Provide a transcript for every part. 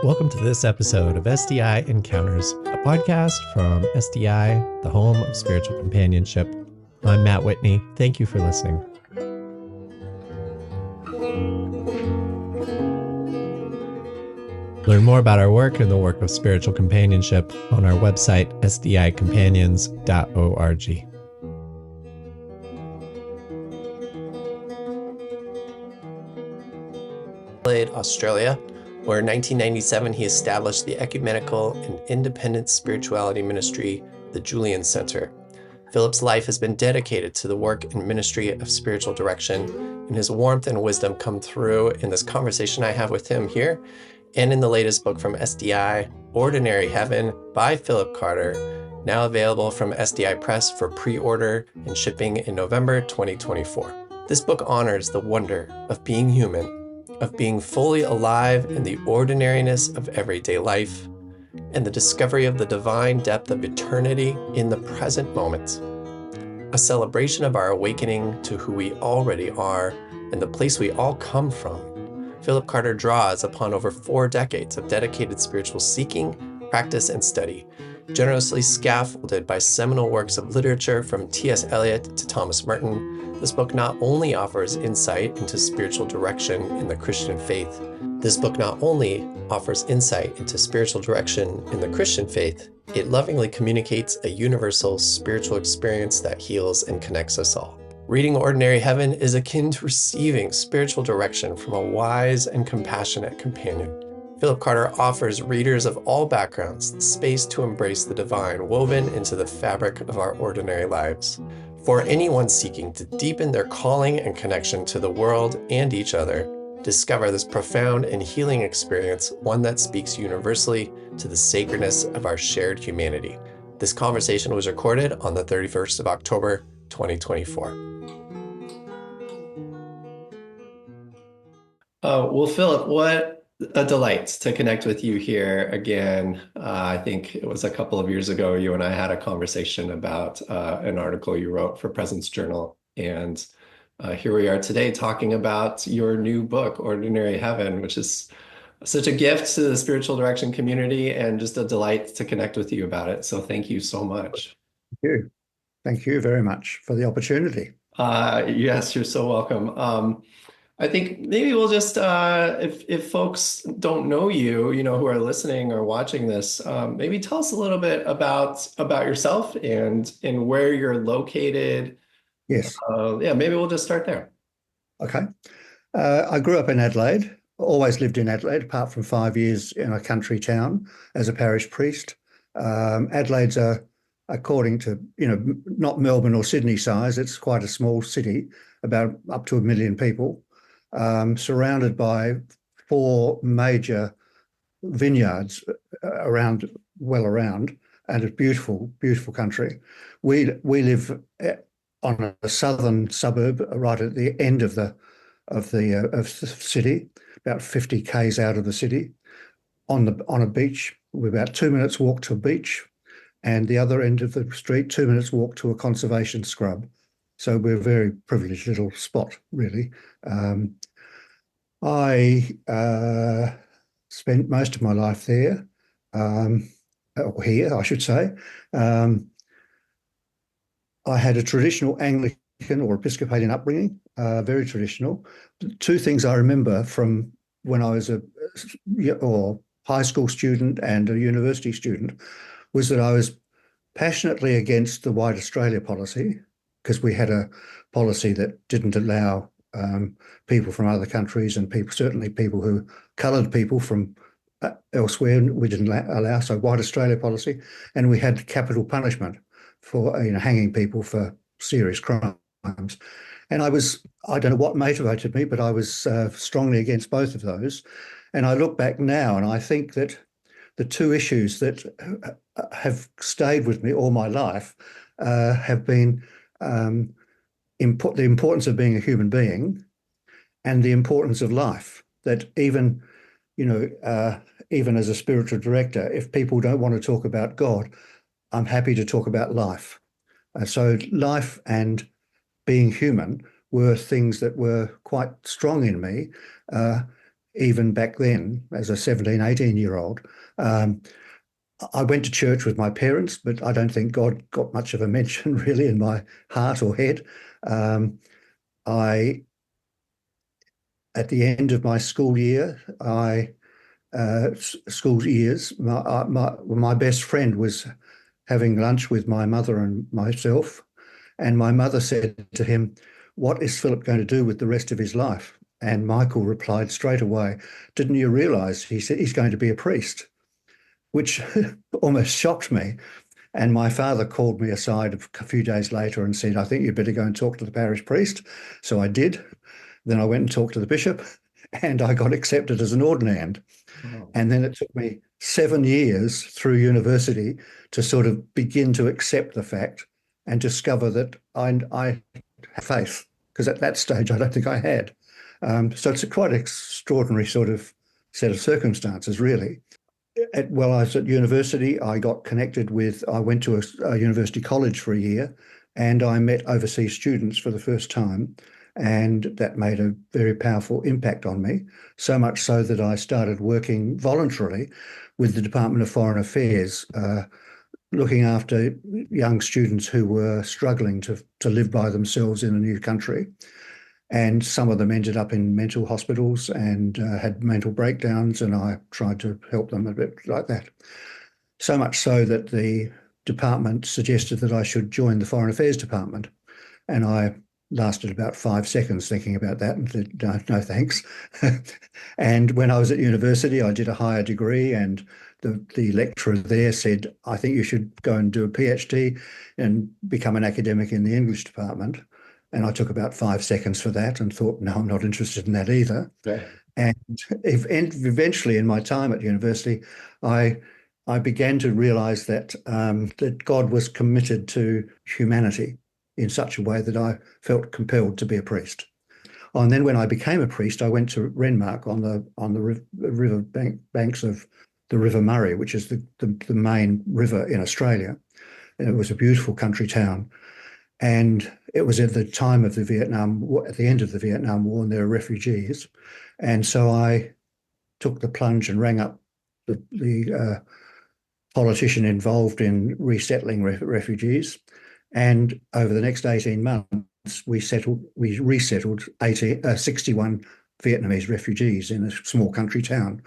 Welcome to this episode of SDI Encounters, a podcast from SDI, the home of spiritual companionship. I'm Matt Whitney. Thank you for listening. Learn more about our work and the work of spiritual companionship on our website, sdicompanions.org. Australia, where in 1997 he established the ecumenical and independent spirituality ministry, the Julian Center. Philip's life has been dedicated to the work and ministry of spiritual direction, and his warmth and wisdom come through in this conversation I have with him here, and in the latest book from SDI, Ordinary Heaven by Philip Carter, now available from SDI Press for pre-order and shipping in November 2024. This book honors the wonder of being human, of being fully alive in the ordinariness of everyday life, and the discovery of the divine depth of eternity in the present moment. A celebration of our awakening to who we already are and the place we all come from. Philip Carter draws upon over 4 decades of dedicated spiritual seeking, practice, and study, generously scaffolded by seminal works of literature from T.S. Eliot to Thomas Merton. This book not only offers insight into spiritual direction in the Christian faith, it lovingly communicates a universal spiritual experience that heals and connects us all. Reading Ordinary Heaven is akin to receiving spiritual direction from a wise and compassionate companion. Philip Carter offers readers of all backgrounds the space to embrace the divine woven into the fabric of our ordinary lives. For anyone seeking to deepen their calling and connection to the world and each other, discover this profound and healing experience, one that speaks universally to the sacredness of our shared humanity. This conversation was recorded on the 31st of October, 2024. Well, Philip, what a delight to connect with you here again. I think it was a couple of years ago, you and I had a conversation about an article you wrote for Presence Journal. And here we are today talking about your new book, Ordinary Heaven, which is such a gift to the spiritual direction community and just a delight to connect with you about it. So thank you so much. Thank you. Thank you very much for the opportunity. Yes, you're so welcome. I think maybe we'll just, if folks don't know you, who are listening or watching this, maybe tell us a little bit about yourself and where you're located. Yes. Maybe we'll just start there. Okay. I grew up in Adelaide, always lived in Adelaide, apart from 5 years in a country town as a parish priest. Adelaide's according to, not Melbourne or Sydney size, it's quite a small city, about up to 1 million people. Surrounded by 4 major vineyards around, and a beautiful, beautiful country. We live on a southern suburb, right at the end of the city, about 50 k's out of the city, on a beach. We're about 2 minutes walk to a beach, and the other end of the street, 2 minutes walk to a conservation scrub. So we're a very privileged little spot, really. I spent most of my life there, or here, I should say. I had a traditional Anglican or Episcopalian upbringing, very traditional. 2 things I remember from when I was a high school student and a university student was that I was passionately against the White Australia policy, because we had a policy that didn't allow people from other countries and certainly coloured people from elsewhere, we didn't allow. So White Australia policy, and we had capital punishment for hanging people for serious crimes. And I don't know what motivated me, but I was strongly against both of those. And I look back now and I think that the 2 issues that have stayed with me all my life have been the importance of being a human being and the importance of life. That even as a spiritual director, if people don't want to talk about God, I'm happy to talk about life. So life and being human were things that were quite strong in me. even back then, as a 17, 18-year-old. I went to church with my parents, but I don't think God got much of a mention really in my heart or head. I, at the end of my school year, school years, my best friend was having lunch with my mother and myself, and my mother said to him, "What is Philip going to do with the rest of his life?" And Michael replied straight away, "Didn't you realise?" He said, "He's going to be a priest," which almost shocked me. And my father called me aside a few days later and said, "I think you'd better go and talk to the parish priest." So I did. Then I went and talked to the bishop, and I got accepted as an ordinand. Wow. And then it took me 7 years through university to sort of begin to accept the fact and discover that I have faith, because at that stage I don't think I had. So it's a quite extraordinary sort of set of circumstances, really. While I was at university, I got connected with, I went to a university college for a year, and I met overseas students for the first time. And that made a very powerful impact on me, so much so that I started working voluntarily with the Department of Foreign Affairs, looking after young students who were struggling to live by themselves in a new country. And some of them ended up in mental hospitals and had mental breakdowns, and I tried to help them a bit like that. So much so that the department suggested that I should join the Foreign Affairs Department. And I lasted about 5 seconds thinking about that and said, no, no thanks. And when I was at university, I did a higher degree, and the lecturer there said, "I think you should go and do a PhD and become an academic in the English department." And I took about 5 seconds for that and thought, no, I'm not interested in that either. Okay. And eventually, in my time at university, I began to realize that that God was committed to humanity in such a way that I felt compelled to be a priest. Oh, and then when I became a priest, I went to Renmark on the river banks of the River Murray, which is the main river in Australia. And it was a beautiful country town. And it was at the time of at the end of the Vietnam War, and there were refugees. And so I took the plunge and rang up the politician involved in resettling refugees. And over the next 18 months, we resettled 61 Vietnamese refugees in a small country town.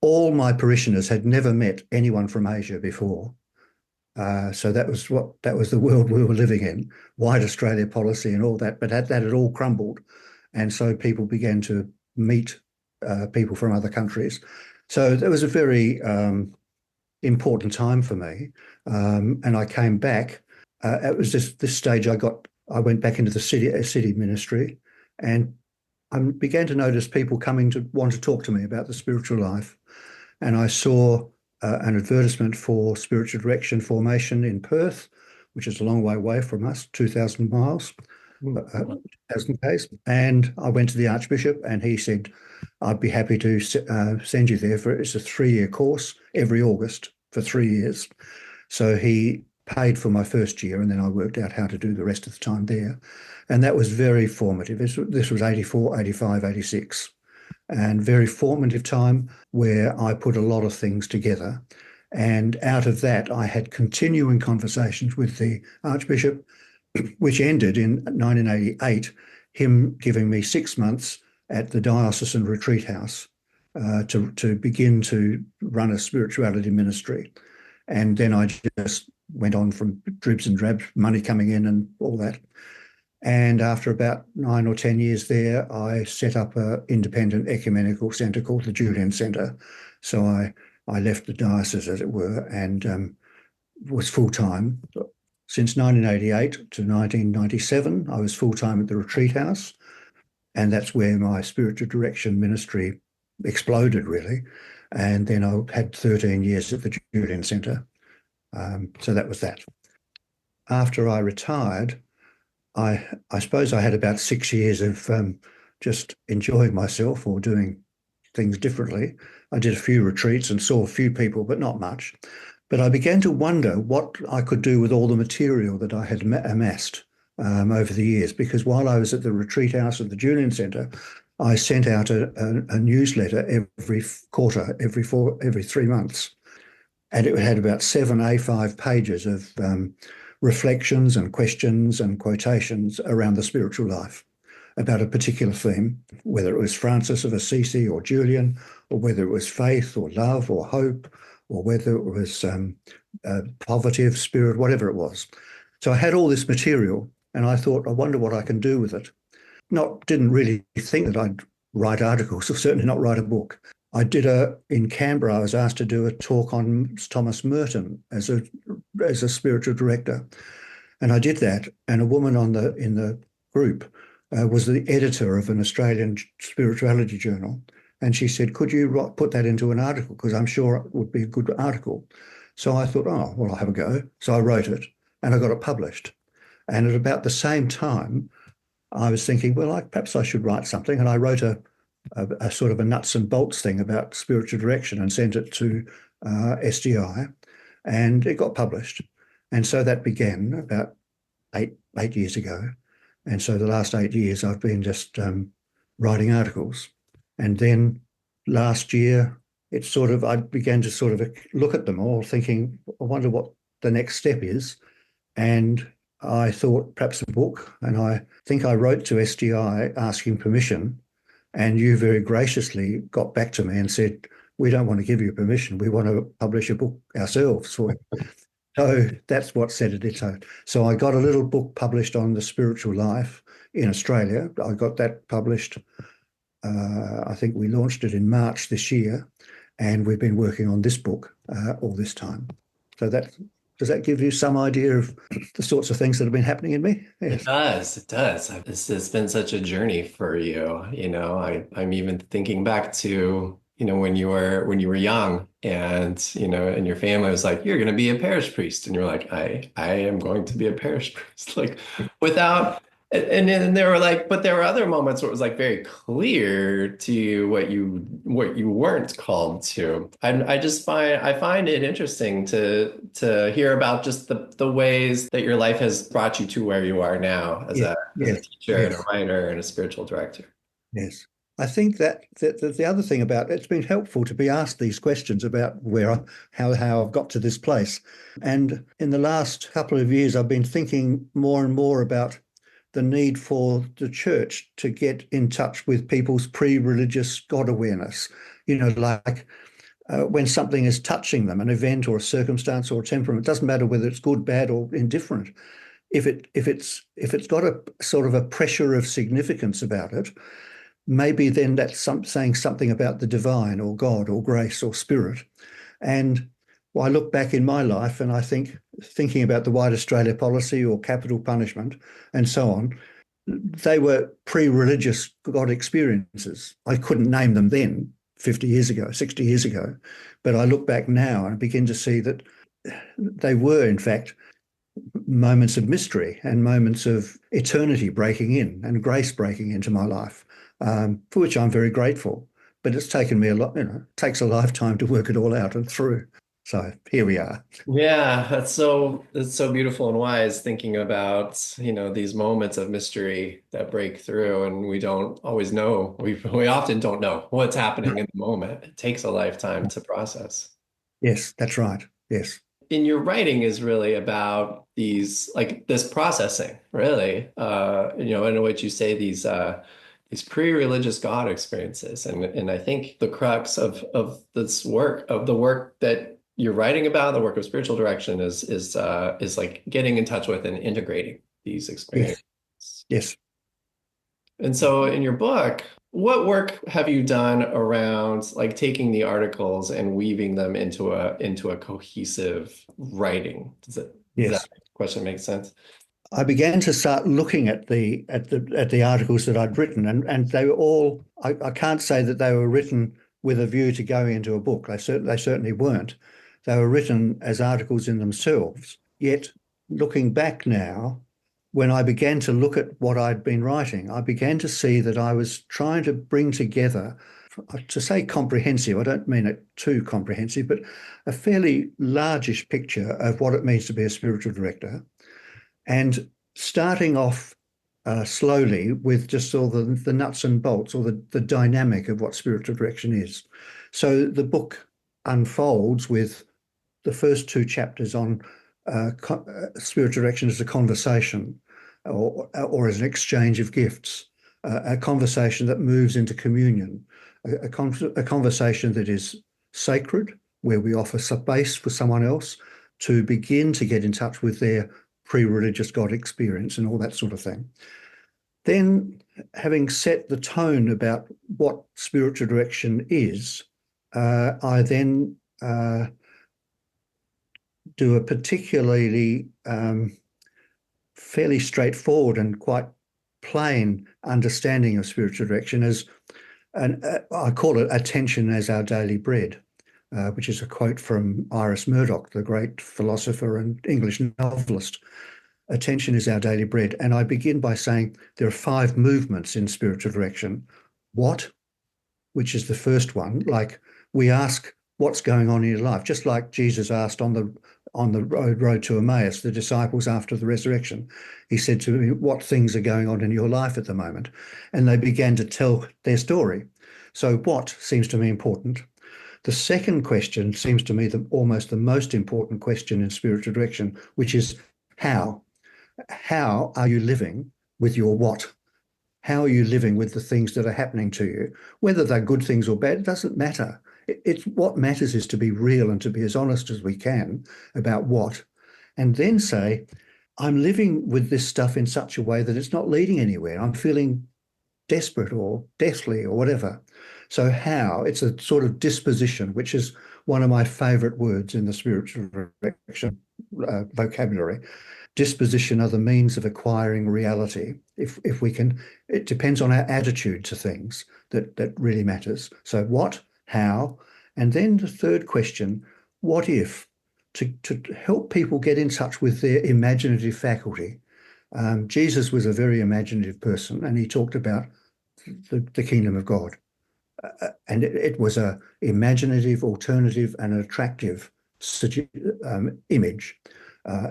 All my parishioners had never met anyone from Asia before. So that was the world we were living in, white Australia policy and all that. But that had all crumbled, and so people began to meet people from other countries. So that was a very important time for me, and I came back. It was just this stage I went back into the city ministry, and I began to notice people coming to want to talk to me about the spiritual life, and I saw an advertisement for spiritual direction formation in Perth, which is a long way away from us, 2,000 miles, 1,000 k's. And I went to the Archbishop, and he said, "I'd be happy to send you there it's a 3-year course every August for 3 years." So he paid for my first year, and then I worked out how to do the rest of the time there. And that was very formative. This was 84, 85, 86. And very formative time where I put a lot of things together. And out of that, I had continuing conversations with the Archbishop, which ended in 1988, him giving me 6 months at the diocesan retreat house to begin to run a spirituality ministry. And then I just went on from dribs and drabs, money coming in and all that. And after about 9 or 10 years there, I set up an independent ecumenical centre called the Julian Centre. So I left the diocese, as it were, and was full-time. Since 1988 to 1997, I was full-time at the retreat house. And that's where my spiritual direction ministry exploded, really. And then I had 13 years at the Julian Centre. So that was that. After I retired, I suppose I had about 6 years of just enjoying myself or doing things differently. I did a few retreats and saw a few people, but not much. But I began to wonder what I could do with all the material that I had amassed over the years, because while I was at the retreat house at the Julian Centre, I sent out a newsletter every quarter, every 3 months, and it had about 7 A5 pages of reflections and questions and quotations around the spiritual life about a particular theme, whether it was Francis of Assisi or Julian, or whether it was faith or love or hope, or whether it was poverty of spirit, whatever it was. So I had all this material, and I thought, I wonder what I can do with it. Didn't really think that I'd write articles, or certainly not write a book. In Canberra, I was asked to do a talk on Thomas Merton as a spiritual director. And I did that. And a woman in the group was the editor of an Australian spirituality journal. And she said, could you put that into an article? Because I'm sure it would be a good article. So I thought, oh, well, I'll have a go. So I wrote it and I got it published. And at about the same time, I was thinking, well, perhaps I should write something. And I wrote a sort of a nuts and bolts thing about spiritual direction and sent it to SDI, and it got published. And so that began about eight years ago. And so the last 8 years, I've been just writing articles. And then last year, I began to sort of look at them all, thinking, I wonder what the next step is. And I thought perhaps a book. And I think I wrote to SDI asking permission. And you very graciously got back to me and said, we don't want to give you permission. We want to publish a book ourselves. So that's what set it in. So I got a little book published on the spiritual life in Australia. I got that published. I think we launched it in March this year, and we've been working on this book all this time. So does that give you some idea of the sorts of things that have been happening in me? Yes. It does. It does. It's been such a journey for you. I'm even thinking back to, when you were young and, and your family was like, you're going to be a parish priest. And you're like, I am going to be a parish priest. Like and then there were but there were other moments where it was like very clear to you what you weren't called to. I find it interesting to hear about just the ways that your life has brought you to where you are now as Yeah, as a teacher and a yes, writer and a spiritual director. yes. I think that the other thing about it's been helpful to be asked these questions about how I've got to this place. And in the last couple of years, I've been thinking more and more about the need for the church to get in touch with people's pre-religious God awareness. Like when something is touching them, an event or a circumstance or a temperament, it doesn't matter whether it's good, bad, or indifferent. If it's got a sort of a pressure of significance about it, maybe then that's saying something about the divine or God or grace or spirit. And well, I look back in my life and I thinking about the White Australia policy or capital punishment and so on, they were pre-religious God experiences. I couldn't name them then, 50 years ago, 60 years ago, but I look back now and begin to see that they were, in fact, moments of mystery and moments of eternity breaking in and grace breaking into my life, for which I'm very grateful. But it's taken me a lot, it takes a lifetime to work it all out and through. So here we are. Yeah, that's so beautiful and wise thinking about, these moments of mystery that break through and we don't always know. We often don't know what's happening in the moment. It takes a lifetime to process. Yes, that's right. Yes. In your writing is really about this processing, really. In which you say these pre-religious God experiences. And I think the crux of this work, of the work that you're writing about, the work of spiritual direction is like getting in touch with and integrating these Yes. experiences. Yes. And so in your book, what work have you done around like taking the articles and weaving them into a cohesive writing? Does that Yes. question make sense? I began to start looking at the articles that I'd written, and they were all. I can't say that they were written with a view to going into a book. They certainly weren't. They were written as articles in themselves. Yet, looking back now, when I began to look at what I'd been writing, I began to see that I was trying to bring together, to say comprehensive, I don't mean it too comprehensive, but a fairly largish picture of what it means to be a spiritual director. And starting off slowly with just all the nuts and bolts or the dynamic of what spiritual direction is. So the book unfolds with the first two chapters on spiritual direction as a conversation or as an exchange of gifts, a conversation that moves into communion, a conversation that is sacred, where we offer space for someone else to begin to get in touch with their pre-religious God experience and all that sort of thing. Then, having set the tone about what spiritual direction is, I then do a particularly fairly straightforward and quite plain understanding of spiritual direction as, and I call it attention as our daily bread, which is a quote from Iris Murdoch, the great philosopher and English novelist. Attention is our daily bread. And I begin by saying there are 5 movements in spiritual direction. What, which is the first one, like we ask what's going on in your life, just like Jesus asked on the road to Emmaus, the disciples after the resurrection. He said to me, what things are going on in your life at the moment? And they began to tell their story. So what seems to me important. The second question seems to me almost the most important question in spiritual direction, which is how. How are you living with your what? How are you living with the things that are happening to you? Whether they're good things or bad, it doesn't matter. It's what matters is to be real and to be as honest as we can about what, and then say, I'm living with this stuff in such a way that it's not leading anywhere. I'm feeling desperate or deathly or whatever. So how, it's a sort of disposition, which is one of my favorite words in the spiritual direction vocabulary. Disposition are the means of acquiring reality. If we can, it depends on our attitude to things that really matters. So what, how, and then the third question, what if, to help people get in touch with their imaginative faculty. Jesus was a very imaginative person, and he talked about the kingdom of God. And it was a imaginative, alternative, and an attractive image.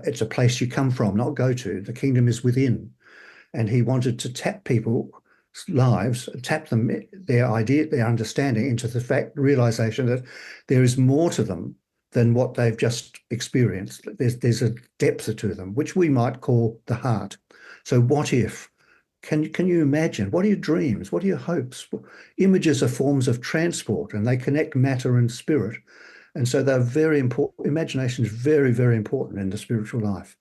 It's a place you come from, not go to. The kingdom is within. And he wanted to tap people's lives, tap them, their idea, their understanding into the realization that there is more to them than what they've just experienced. There's a depth to them, which we might call the heart. So what if? Can you imagine? What are your dreams? What are your hopes? Images are forms of transport, and they connect matter and spirit. And so they're very important. Imagination is very, very important in the spiritual life.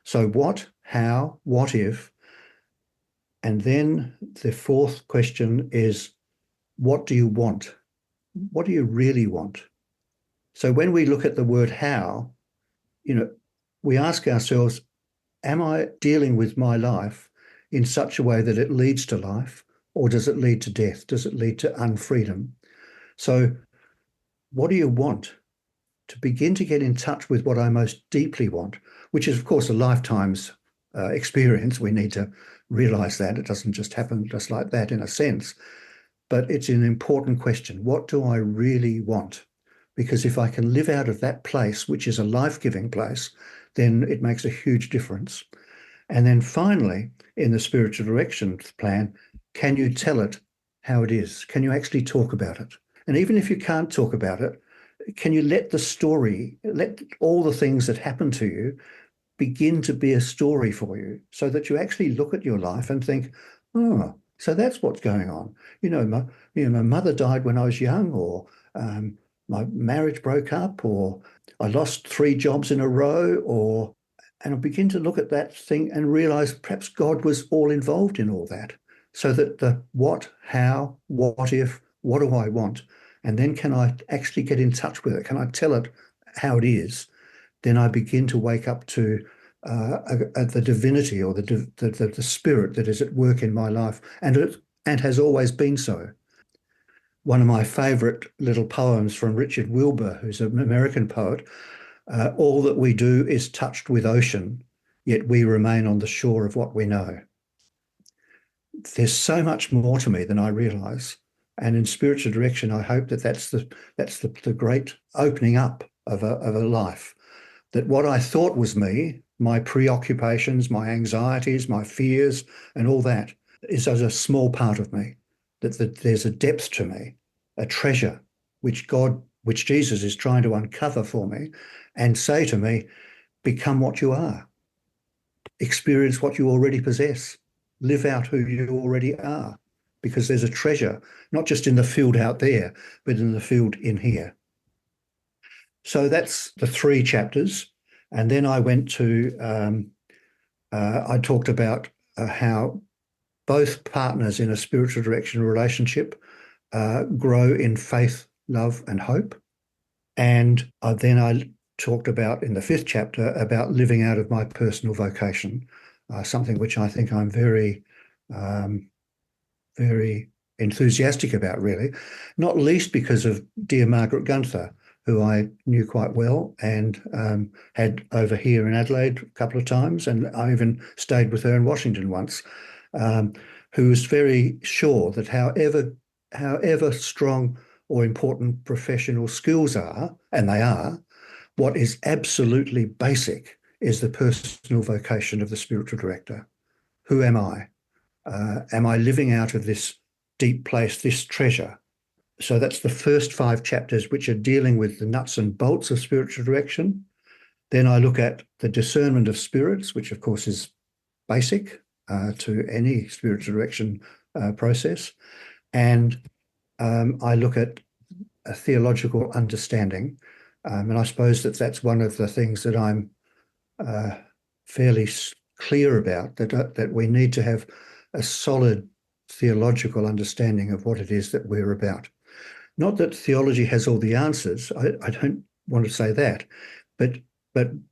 So what, how, what if? And then the fourth question is, what do you want? What do you really want? So when we look at the word how, we ask ourselves, am I dealing with my life in such a way that it leads to life, or does it lead to death? Does it lead to unfreedom? So what do you want? To begin to get in touch with what I most deeply want, which is, of course, a lifetime's experience. We need to realize that. It doesn't just happen just like that in a sense, but it's an important question. What do I really want? Because if I can live out of that place, which is a life-giving place, then it makes a huge difference. And then finally, in the spiritual direction plan, can you tell it how it is? Can you actually talk about it? And even if you can't talk about it, can you let the story, let all the things that happen to you begin to be a story for you, so that you actually look at your life and think, oh, so that's what's going on. My mother died when I was young, or my marriage broke up, or I lost 3 jobs in a row, and I begin to look at that thing and realize perhaps God was all involved in all that. So that the what, how, what if, what do I want? And then can I actually get in touch with it? Can I tell it how it is? Then I begin to wake up to the divinity or the spirit that is at work in my life, and has always been so. One of my favorite little poems from Richard Wilbur, who's an American poet, all that we do is touched with ocean, yet we remain on the shore of what we know. There's so much more to me than I realize. And in spiritual direction, I hope that's the great opening up of a life. That what I thought was me, my preoccupations, my anxieties, my fears, and all that is as a small part of me. That there's a depth to me, a treasure which Jesus is trying to uncover for me and say to me, become what you are, experience what you already possess, live out who you already are, because there's a treasure, not just in the field out there, but in the field in here. So that's the 3 chapters. And then I went to, I talked about how both partners in a spiritual direction relationship grow in faith, love, and hope. And then I talked about in the 5th chapter about living out of my personal vocation, something which I think I'm very enthusiastic about, really, not least because of dear Margaret Gunther, who I knew quite well and had over here in Adelaide a couple of times, and I even stayed with her in Washington once, who was very sure that however strong or important professional skills are, and they are, what is absolutely basic is the personal vocation of the spiritual director. Who am I? Am I living out of this deep place, this treasure? So that's the first 5 chapters, which are dealing with the nuts and bolts of spiritual direction. Then I look at the discernment of spirits, which of course is basic to any spiritual direction process. And I look at a theological understanding. And I suppose that's one of the things that I'm fairly clear about, that we need to have a solid theological understanding of what it is that we're about. Not that theology has all the answers. I don't want to say that, but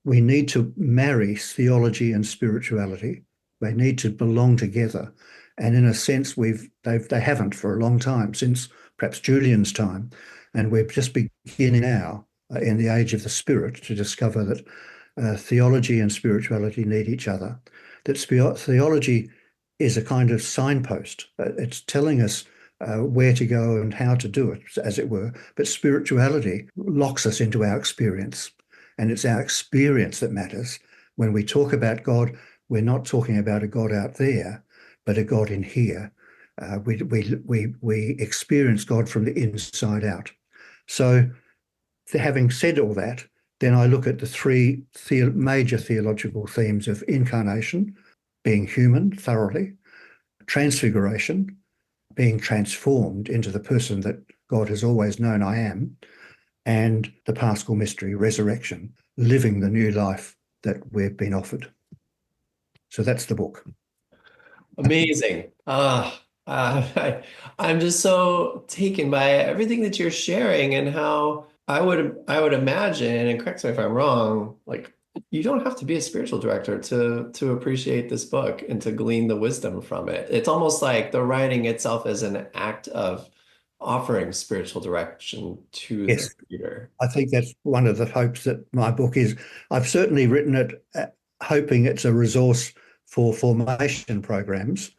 we need to marry theology and spirituality. They need to belong together, and in a sense, they haven't for a long time, since perhaps Julian's time, and we're just beginning now in the age of the Spirit to discover that theology and spirituality need each other. That theology is a kind of signpost. It's telling us where to go and how to do it, as it were. But spirituality locks us into our experience. And it's our experience that matters. When we talk about God, we're not talking about a God out there, but a God in here. We experience God from the inside out. So having said all that, then I look at the 3 major theological themes of incarnation, being human thoroughly, transfiguration, being transformed into the person that God has always known I am, and the Paschal mystery, resurrection, living the new life that we've been offered. So that's the book. Amazing. I'm just so taken by everything that you're sharing and how I would imagine, and correct me if I'm wrong, like you don't have to be a spiritual director to appreciate this book and to glean the wisdom from it. It's almost like the writing itself is an act of offering spiritual direction to the Yes, reader. I think that's one of the hopes that my book is. I've certainly written it hoping it's a resource for formation programs,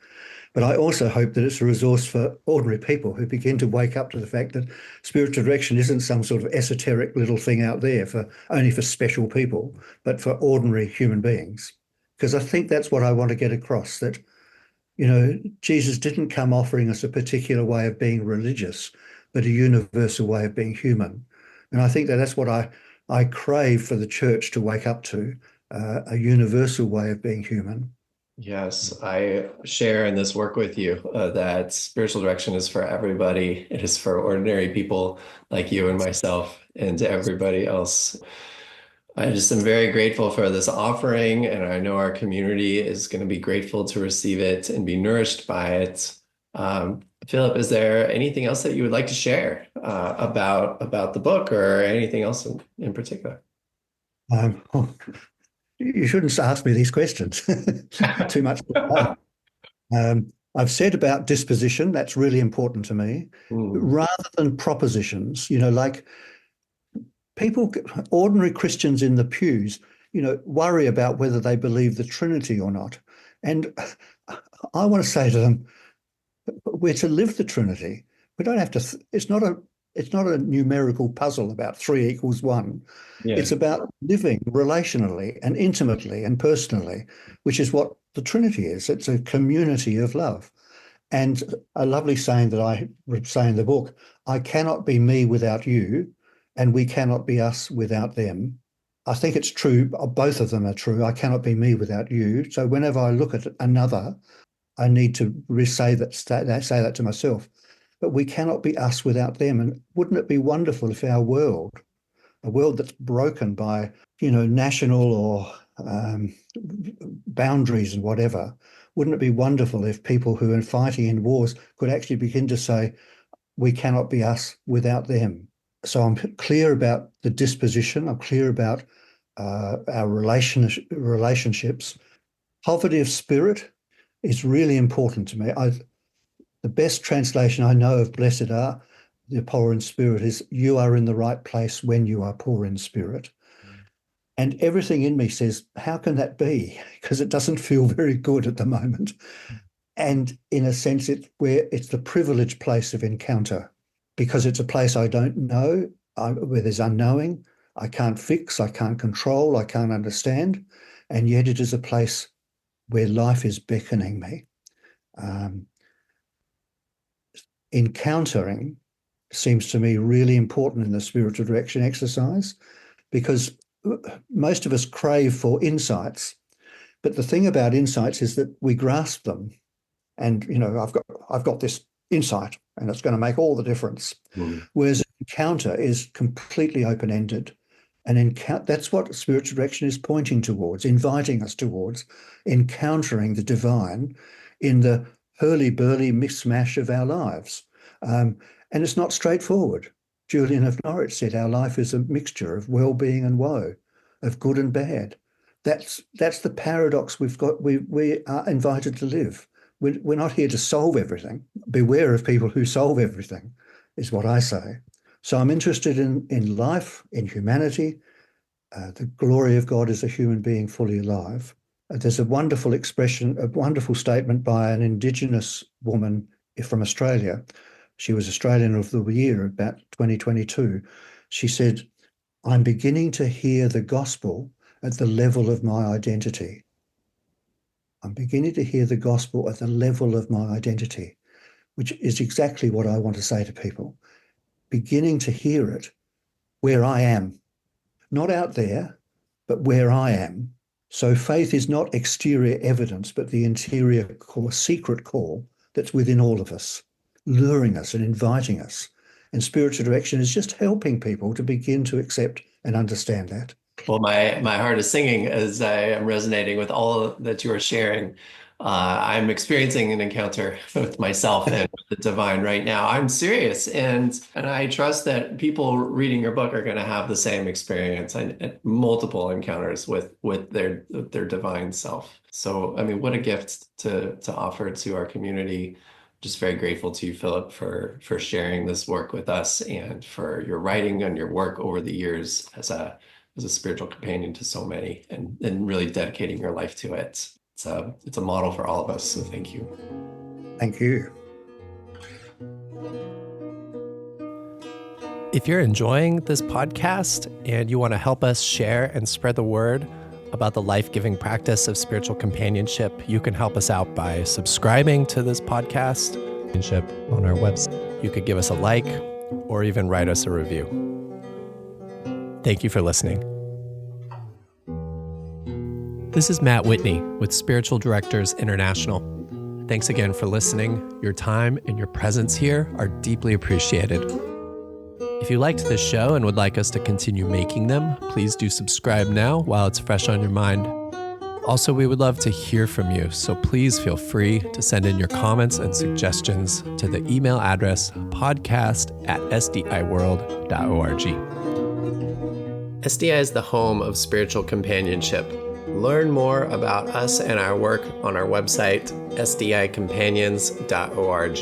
but I also hope that it's a resource for ordinary people who begin to wake up to the fact that spiritual direction isn't some sort of esoteric little thing out there for only for special people, but for ordinary human beings. Because I think that's what I want to get across, that, Jesus didn't come offering us a particular way of being religious, but a universal way of being human. And I think that's what I crave for the church to wake up to, a universal way of being human. Yes, I share in this work with you that spiritual direction is for everybody. It is for ordinary people like you and myself and to everybody else. I just am very grateful for this offering, and I know our community is going to be grateful to receive it and be nourished by it. Philip, is there anything else that you would like to share about the book or anything else in particular? Oh, you shouldn't ask me these questions. Too much. I've said about disposition, that's really important to me, Mm, rather than propositions, like people, ordinary Christians in the pews, worry about whether they believe the Trinity or not. And I want to say to them, we're to live the Trinity. We don't have to, it's not It's not a numerical puzzle about 3 = 1. Yeah. It's about living relationally and intimately and personally, which is what the Trinity is. It's a community of love. And a lovely saying that I say in the book, I cannot be me without you, and we cannot be us without them. I think it's true. Both of them are true. I cannot be me without you. So whenever I look at another, I need to say that to myself. But we cannot be us without them. And wouldn't it be wonderful if our world, a world that's broken by, national or boundaries and whatever, wouldn't it be wonderful if people who are fighting in wars could actually begin to say, we cannot be us without them? So I'm clear about the disposition. I'm clear about our relationships. Poverty of spirit is really important to me. The best translation I know of blessed are the poor in spirit is you are in the right place when you are poor in spirit. And everything in me says, how can that be? Because it doesn't feel very good at the moment. And in a sense, it's the privileged place of encounter, because it's a place I don't know, where there's unknowing, I can't fix, I can't control, I can't understand. And yet it is a place where life is beckoning me. Encountering seems to me really important in the spiritual direction exercise, because most of us crave for insights. But the thing about insights is that we grasp them. And, I've got this insight and it's going to make all the difference. Mm. Whereas an encounter is completely open-ended. And that's what spiritual direction is pointing towards, inviting us towards, encountering the divine in the hurly-burly mishmash of our lives. And it's not straightforward. Julian of Norwich said our life is a mixture of well-being and woe, of good and bad. That's the paradox we've got. We are invited to live. We're not here to solve everything. Beware of people who solve everything, is what I say. So I'm interested in life, in humanity. The glory of God is a human being fully alive. There's a wonderful expression, a wonderful statement by an Indigenous woman from Australia. She was Australian of the Year about 2022. She said, I'm beginning to hear the gospel at the level of my identity. I'm beginning to hear the gospel at the level of my identity, which is exactly what I want to say to people. Beginning to hear it where I am, not out there, but where I am. So faith is not exterior evidence, but the interior call, secret call that's within all of us, luring us and inviting us. And spiritual direction is just helping people to begin to accept and understand that. Well, my heart is singing as I am resonating with all that you are sharing. I'm experiencing an encounter with myself and with the divine right now. I'm serious, and I trust that people reading your book are going to have the same experience and multiple encounters with their divine self. So, I mean, what a gift to offer to our community. Just very grateful to you, Philip, for sharing this work with us and for your writing and your work over the years as a spiritual companion to so many, and really dedicating your life to it. It's a model for all of us. So thank you. Thank you. If you're enjoying this podcast and you want to help us share and spread the word about the life-giving practice of spiritual companionship, you can help us out by subscribing to this podcast on our website. You could give us a like or even write us a review. Thank you for listening. This is Matt Whitney with Spiritual Directors International. Thanks again for listening. Your time and your presence here are deeply appreciated. If you liked this show and would like us to continue making them, please do subscribe now while it's fresh on your mind. Also, we would love to hear from you, so please feel free to send in your comments and suggestions to the email address podcast@sdiworld.org. SDI is the home of spiritual companionship. Learn more about us and our work on our website, sdicompanions.org.